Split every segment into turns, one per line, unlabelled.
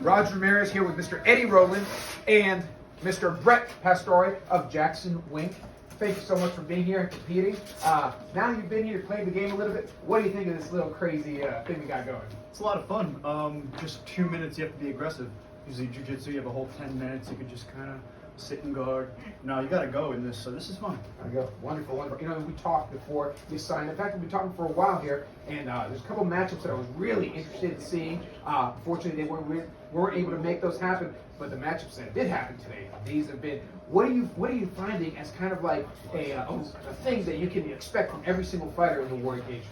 Roger Ramirez here with Mr. Eddie Rowland and Mr. Brett Pastore of Jackson Wink. Thank you so much for being here and competing. Now you've been here, playing the game a little bit. What do you think of this little crazy thing we got going?
It's a lot of fun. Just 2 minutes, you have to be aggressive. Usually jiu-jitsu, you have a whole 10 minutes. You could just kind of sit and guard. No, you got to go in this, so this is fun.
I go. Wonderful, wonderful. You know, we talked before you signed. In fact, we've been talking for a while here, and there's a couple matchups that I was really interested in seeing. Unfortunately, they weren't able to make those happen, but the matchups that did happen today, these have been. What are you finding as kind of like a thing that you can expect from every single fighter in the war cage?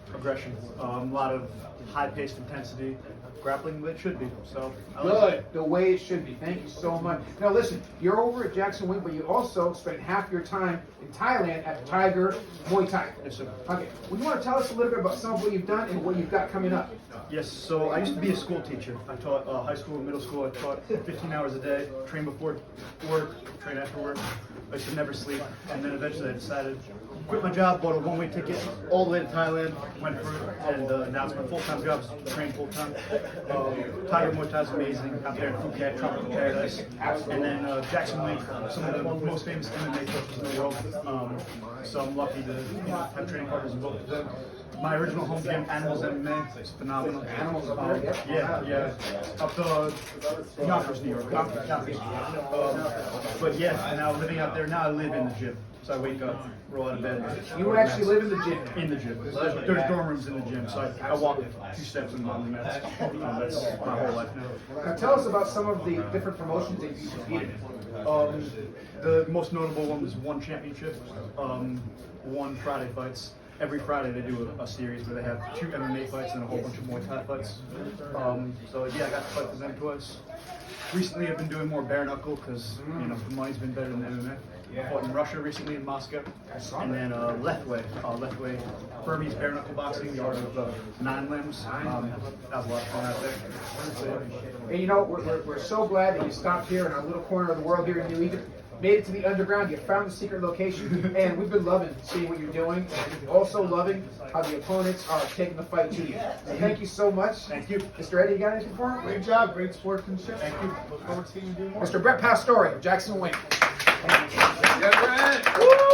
Progression. A lot of high-paced intensity. Grappling the way it should be. So
Good, the way it should be. Thank you so much. Now listen, you're over at Jackson Wink, but you also spent half your time in Thailand at Tiger Muay Thai.
Yes, sir.
Okay, well, you want to tell us a little bit about some of what you've done and what you've got coming up?
Yes, so I used to be a school teacher. I taught high school and middle school. I taught 15 hours a day, train before work, train after work. I used to never sleep, and then eventually I decided to quit my job, bought a one-way ticket all the way to Thailand, went for it, and now it's my full-time job, train full-time. Tiger Muay Thai is amazing, out there in Phuket, Tropical Paradise. And then Jackson Wink, some of the most famous MMA coaches in the world. So I'm lucky to have training partners in both of them. My original home gym, Animals MMA, is phenomenal.
Animals up there,
Yeah. Up to Yonkers, New York. Yonkers. But yeah, now living out there, now I live in the gym. So I wake up, roll out of bed.
You actually live in the gym?
In the gym. There's dorm rooms in the gym, so I walk 2 steps in on the mats. That's my whole life now.
Now tell us about some of the different promotions that you competed in.
The most notable one was One Championship, One Friday fights. Every Friday they do a series where they have 2 MMA fights and a whole bunch of Muay Thai fights. So yeah, I got to fight for them twice. Recently I've been doing more bare knuckle because the money's been better than MMA. I fought in Russia recently in Moscow. And then Lethway, Burmese bare knuckle boxing, the art of 9 limbs. That was a lot of fun out there.
And you know, we're so glad that you stopped here in our little corner of the world here in New Egypt. Made it to the underground, you found the secret location, and we've been loving seeing what you're doing, and also loving how the opponents are taking the fight to you. So thank you so much.
Thank you.
Mr. Eddie, you got anything for him?
Great job, great sportsmanship.
Thank you.
Look forward to seeing you do more.
Mr. Brett Pastore of Jackson Wink.
Yeah, Brett.